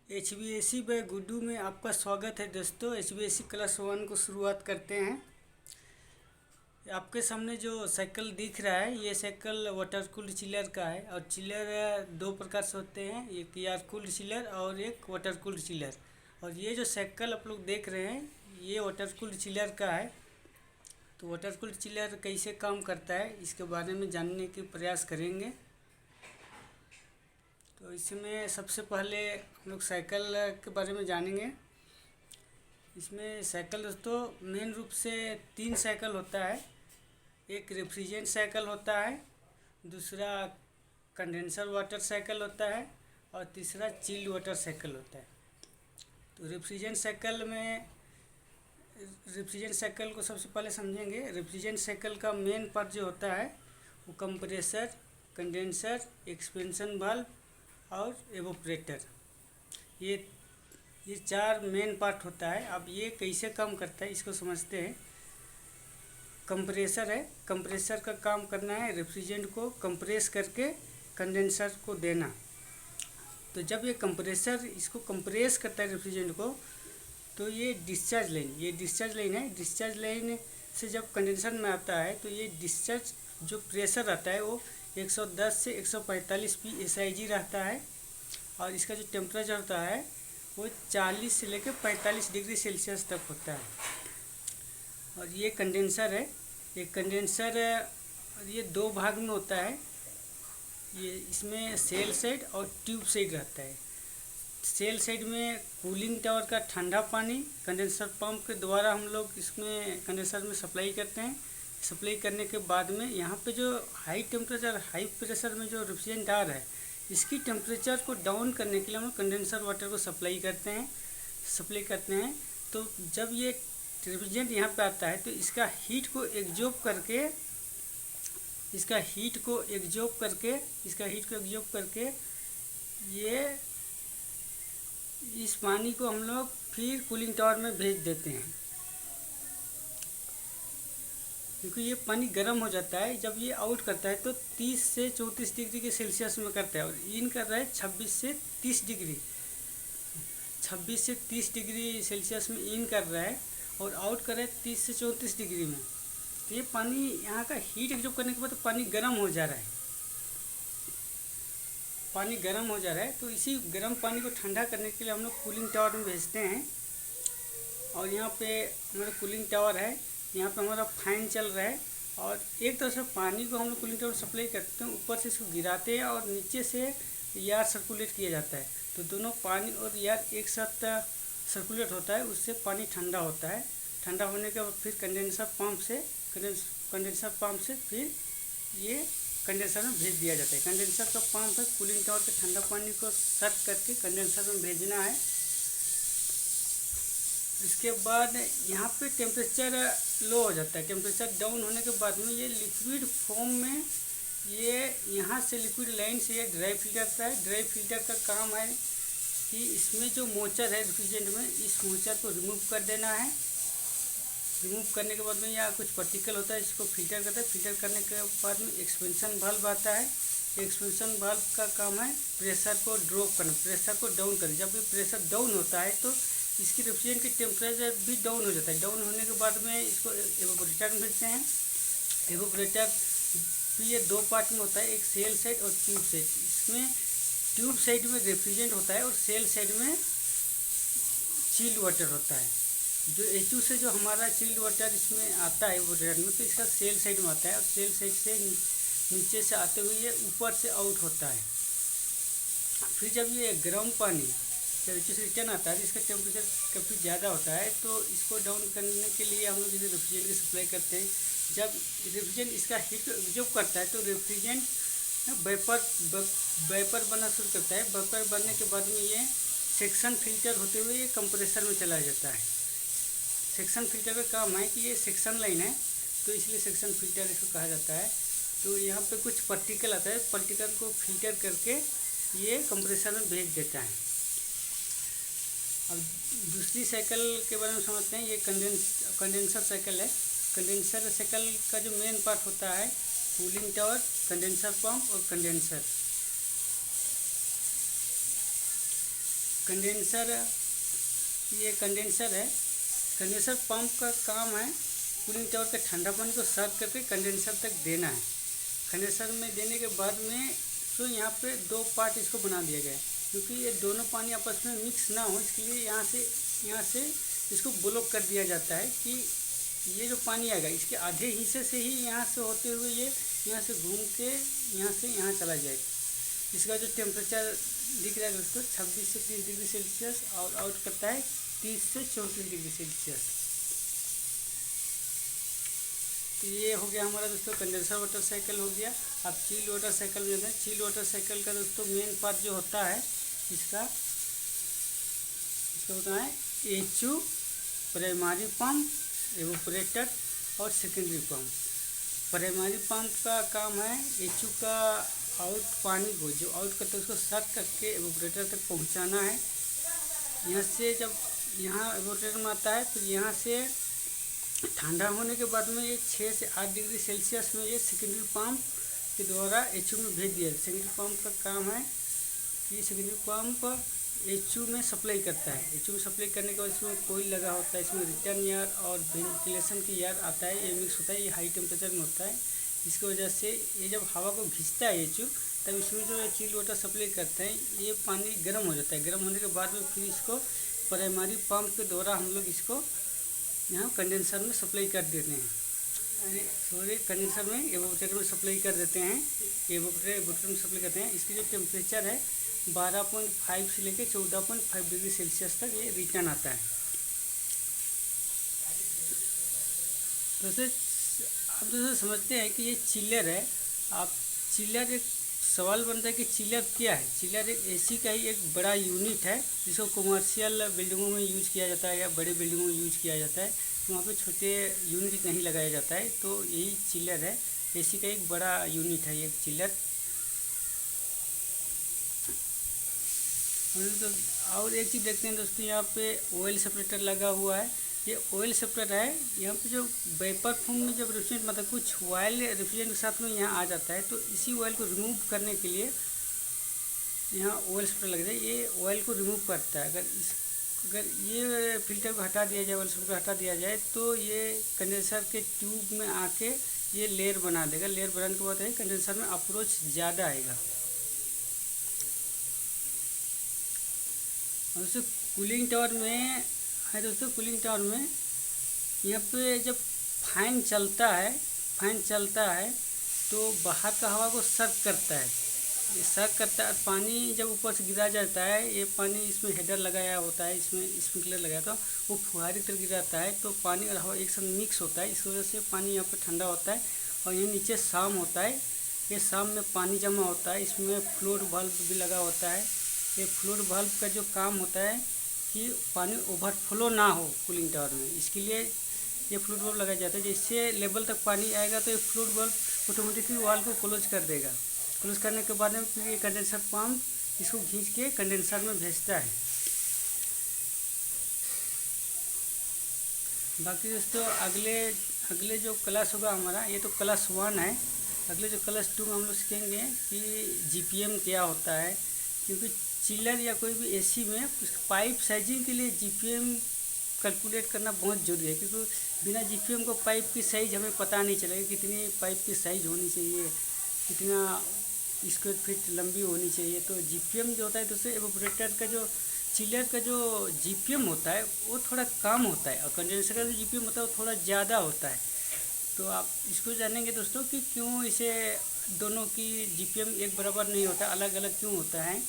HVAC bye Guddu में आपका स्वागत है दोस्तों। HVAC क्लास 1 को शुरुआत करते हैं। आपके सामने जो साइकिल दिख रहा है ये साइकिल वाटर कूल्ड चिलर का है। और चिलर दो प्रकार से होते हैं, एक एयर कूल्ड चिलर और एक वाटर कूल्ड चिलर। और ये जो साइकिल आप लोग देख रहे हैं ये वाटर कूल्ड चिलर का है। तो वाटर कूल्ड चिलर कैसे काम करता है इसके बारे में जानने की प्रयास करेंगे। तो इसमें सबसे पहले हम लोग साइकिल के बारे में जानेंगे। इसमें साइकिल दोस्तों मेन रूप से 3 साइकिल होता है। एक रेफ्रिजरेंट साइकिल होता है, दूसरा कंडेंसर वाटर साइकिल होता है और तीसरा चिल्ड वाटर साइकिल होता है। तो रेफ्रिजरेंट साइकिल को सबसे पहले समझेंगे। रेफ्रिजरेंट साइकिल का मेन पार्ट जो होता है वो कंप्रेसर, कंडेंसर, एक्सपेंशन वाल्व और एवोपरेटर, ये 4 मेन पार्ट होता है। अब ये कैसे काम करता है इसको समझते हैं। कंप्रेसर है, कंप्रेसर का काम करना है रेफ्रिजरेंट को कंप्रेस करके कंडेंसर को देना। तो जब ये कंप्रेसर इसको कंप्रेस करता है रेफ्रिजरेंट को, तो ये डिस्चार्ज लाइन है। डिस्चार्ज लाइन से जब कंडेंसर में आता है तो ये डिस्चार्ज जो प्रेशर आता है वो 110 से 145 PSIG रहता है। और इसका जो टेम्परेचर होता है वो 40 से लेकर 45 डिग्री सेल्सियस तक होता है। और ये कंडेंसर है। ये कंडेंसर ये 2 भाग में होता है। ये इसमें सेल साइड और ट्यूब साइड रहता है। सेल साइड में कूलिंग टावर का ठंडा पानी कंडेंसर पंप के द्वारा हम लोग इसमें कंडेंसर में सप्लाई करते हैं। सप्लाई करने के बाद में यहाँ पे जो हाई टेम्परेचर हाई प्रेशर में जो रेफ्रिजरेंट आ रहा है इसकी टेम्परेचर को डाउन करने के लिए हम लोग कंडेंसर वाटर को सप्लाई करते हैं। तो जब ये रेफ्रिजरेंट यहाँ पे आता है तो इसका हीट को एग्जॉर्ब करके ये इस पानी को हम लोग फिर कूलिंग टावर में भेज देते हैं, क्योंकि ये पानी गर्म हो जाता है। जब ये आउट करता है तो 30 से 34 डिग्री के सेल्सियस में करता है और इन कर रहा है 26 से 30 डिग्री सेल्सियस में इन कर रहा है और आउट कर रहा है 30 से 34 डिग्री में। तो ये पानी यहाँ का हीट एब्जॉर्ब करने के बाद तो पानी गर्म हो जा रहा है। तो इसी गर्म पानी को ठंडा करने के लिए हम लोग कूलिंग टावर में भेजते हैं। और यहाँ पे हमारा कूलिंग टावर है, यहाँ पे हमारा फैन चल रहा है और एक तरफ से पानी को हम लोग कूलिंग टावर सप्लाई करते हैं, ऊपर से इसको गिराते हैं और नीचे से एयर सर्कुलेट किया जाता है। तो दोनों पानी और एयर एक साथ सर्कुलेट होता है, उससे पानी ठंडा होता है। ठंडा होने के बाद फिर कंडेंसर पंप से फिर ये कंडेंसर में भेज दिया जाता है। कंडेंसर का पंप है कूलिंग टावर के ठंडा पानी को सर्व करके कंडेंसर में भेजना है। इसके बाद यहाँ पे टेम्परेचर लो हो जाता है। टेम्परेचर डाउन होने के बाद में ये लिक्विड फॉर्म में ये यहाँ से लिक्विड लाइन से ये ड्राई फिल्टर करता है। ड्राई फिल्टर का काम है कि इसमें जो मोचर है रेफ्रिजरेंट में, इस मोचर को रिमूव कर देना है। रिमूव करने के बाद में यहाँ कुछ पार्टिकल होता है, इसको फिल्टर करता है। फिल्टर करने के बाद में एक्सपेंशन वाल्व आता है। एक्सपेंशन वाल्व का काम है प्रेशर को ड्रॉप करना, प्रेशर को डाउन करना। जब भी प्रेशर डाउन होता है तो इसकी रेफ्रिजरेंट की टेम्परेचर भी डाउन हो जाता है। डाउन होने के बाद में इसको एवोपरेटर में भेजते हैं। एवोपरेटर भी ये 2 पार्ट में होता है, एक सेल साइड और ट्यूब साइड। इसमें ट्यूब साइड में रेफ्रिजरेंट होता है और सेल साइड में चिल्ड वाटर होता है। जो HU से जो हमारा चिल्ड वाटर इसमें आता है एवोपरेटर में, तो इसका सेल साइड में आता है और सेल साइड से नीचे से आते हुए ये ऊपर से आउट होता है। फिर जब ये गर्म पानी जब HU से रिटर्न आता है, इसका टेम्परेचर काफ़ी ज़्यादा होता है, तो इसको डाउन करने के लिए हम लोग इसे रेफ्रिजरेंट की सप्लाई करते हैं। जब रेफ्रिजरेंट इसका हीट को एब्जॉर्ब करता है तो रेफ्रिजरेंट वेपर बनना शुरू करता है। वेपर बनने के बाद में ये सेक्शन फिल्टर होते हुए ये कंप्रेसर में चला जाता है। सेक्शन फिल्टर का काम है कि ये सेक्शन लाइन है, तो इसलिए सेक्शन फिल्टर इसको कहा जाता है। तो यहाँ पे कुछ पार्टिकल आता है, पार्टिकल को फिल्टर करके ये कंप्रेसर में भेज देता है। अब दूसरी साइकिल के बारे में समझते हैं। ये कंडेंसर साइकिल है। कंडेंसर साइकिल का जो मेन पार्ट होता है कूलिंग टावर, कंडेंसर पंप और कंडेंसर। कंडेंसर, ये कंडेंसर है। कंडेंसर पंप का काम है कूलिंग टावर के ठंडा पानी को सर्व करके कंडेंसर तक देना है। कंडेंसर में देने के बाद में तो यहाँ पे दो पार्ट इसको बना दिया गया है, क्योंकि ये दोनों पानी आपस में मिक्स ना हो, इसके लिए यहाँ से इसको ब्लॉक कर दिया जाता है कि ये जो पानी आएगा इसके आधे हिस्से से ही यहाँ से होते हुए ये यहाँ से घूम के यहाँ से यहाँ चला जाएगा। इसका जो टेम्परेचर दिख रहा है दोस्तों 26 से 30 डिग्री सेल्सियस और आउट करता है 30 से 34 डिग्री सेल्सियस। तो ये हो गया हमारा दोस्तों कंडेंसर वाटर साइकिल हो गया। अब चिल वाटर साइकिल में जाते हैं। चिल वाटर साइकिल का दोस्तों मेन पार्ट जो होता है इसका होता है HU, प्राइमरी पंप, एवोपरेटर और सेकेंडरी पंप। प्राइमरी पंप का काम है HU का आउट पानी को जो आउट करते हैं उसको सक करके एवोपरेटर तक पहुंचाना है। यहाँ से जब यहाँ एवोपरेटर में आता है फिर यहाँ से ठंडा होने के बाद में ये 6 से 8 डिग्री सेल्सियस में ये सेकेंडरी पंप के द्वारा HU में भेज दिया। सेकेंडरी पंप का काम है कि सेकेंडरी पंप HU में सप्लाई करता है। HU में सप्लाई करने के बाद इसमें कोयल लगा होता है, इसमें रिटर्न एयर और वेंटिलेशन की एयर आता है, ये मिक्स होता है, ये हाई टेम्परेचर में होता है। इसकी वजह से ये जब हवा को खींचता है HU तब इसमें जो चिल वाटर सप्लाई करते हैं ये पानी गर्म हो जाता है। गर्म होने के बाद में फिर इसको प्राइमरी पंप के द्वारा हम लोग इसको यहाँ कंडेंसर में सप्लाई कर देते हैं, सॉरी कंडेंसर में एवोपरेटर में सप्लाई कर देते हैं। एवोपरेटर में सप्लाई करते हैं। इसकी जो टेम्परेचर है 12.5 से लेकर 14.5 डिग्री सेल्सियस तक ये रिटर्न आता है। दोस्तों समझते हैं कि ये चिलर है। आप चिलर, एक सवाल बनता है कि चिलर क्या है। चिलर एक AC का ही एक बड़ा यूनिट है जिसको कमर्शियल बिल्डिंगों में यूज़ किया जाता है या बड़े बिल्डिंगों में यूज़ किया जाता है। वहाँ पे छोटे यूनिट नहीं लगाया जाता है, तो यही चिलर है। AC का एक बड़ा यूनिट है ये चिलर। और एक चीज़ देखते हैं दोस्तों, यहाँ पे ऑयल सेपरेटर लगा हुआ है। ये ऑयल सेपरेटर है। यहाँ पे जो वेपर फॉर्म में जब रेफ्रिजरेंट मतलब कुछ ऑयल रेफ्रिजरेंट के साथ में यहाँ आ जाता है, तो इसी ऑयल को रिमूव करने के लिए यहाँ ऑयल सेपरेटर लग जाए। ये ऑयल को रिमूव करता है। अगर ये फिल्टर को हटा दिया जाए, ऑयल सेपरेटर हटा दिया जाए, तो ये कंडेंसर के ट्यूब में आके ये लेयर बना देगा। लेयर बनाने के बाद कंडेंसर में अप्रोच ज़्यादा आएगा। और दोस्तों कूलिंग टावर में है, दोस्तों कूलिंग टावर में यहाँ पे जब फैन चलता है तो बाहर का हवा को सर्व करता है। ये सर्व करता है, पानी जब ऊपर से गिरा जाता है, ये पानी इसमें हेडर लगाया होता है, इसमें स्प्रिंकलर लगाया था, वो फुहारी तरह गिराता है, तो पानी और हवा एक साथ मिक्स होता है। इस वजह से पानी यहाँ पे ठंडा होता है। और ये नीचे शाम होता है, ये शाम में पानी जमा होता है। इसमें फ्लोट वाल्व भी लगा होता है। ये फ्लोट वाल्व का जो काम होता है कि पानी ओवरफ्लो ना हो कूलिंग टावर में, इसके लिए ये फ्लूइड वाल्व लगाया जाता है। जिससे लेवल तक पानी आएगा तो ये फ्लूइड वाल्व ऑटोमेटिकली वाल्व को क्लोज कर देगा। क्लोज करने के बाद में फिर ये कंडेंसर पंप इसको खींच के कंडेंसर में भेजता है। बाकी दोस्तों अगले जो क्लास होगा हमारा, ये तो क्लास 1 है। अगले जो क्लास 2 में हम लोग सीखेंगे कि GPM क्या होता है, क्योंकि चिलर या कोई भी AC में पाइप साइजिंग के लिए GPM कैलकुलेट करना बहुत जरूरी है, क्योंकि बिना GPM को पाइप की साइज़ हमें पता नहीं चलेगा कितनी पाइप की साइज़ होनी चाहिए, कितना स्क्वायर फीट लंबी होनी चाहिए। तो GPM जो होता है, दूसरे एवोपरेटर का जो चिलर का जो GPM होता है वो थोड़ा कम होता है, और कंडेंसर का जो GPM होता है वो थोड़ा ज़्यादा होता है। तो आप इसको जानेंगे दोस्तों कि क्यों इसे दोनों की GPM एक बराबर नहीं होता, अलग अलग क्यों होता है।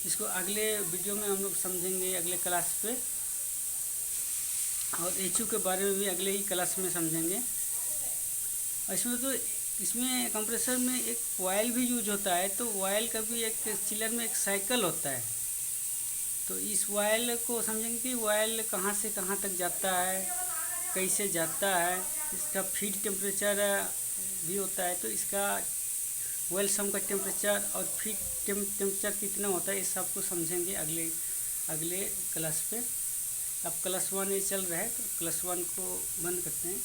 इसको अगले वीडियो में हम लोग समझेंगे, अगले क्लास पे। और HU के बारे में भी अगले ही क्लास में समझेंगे। इसमें कंप्रेसर में एक ऑयल भी यूज होता है, तो ऑयल का भी एक चिलर में एक साइकिल होता है। तो इस ऑयल को समझेंगे कि ऑयल कहाँ से कहाँ तक जाता है, कैसे जाता है, इसका फीड टेम्परेचर भी होता है। तो इसका ऑयल सम का टेम्परेचर और फीड टेम्परेचर कितना होता है, इस सब को समझेंगे अगले क्लास पे। अब क्लास 1 ये चल रहा है, तो क्लास 1 को बंद करते हैं।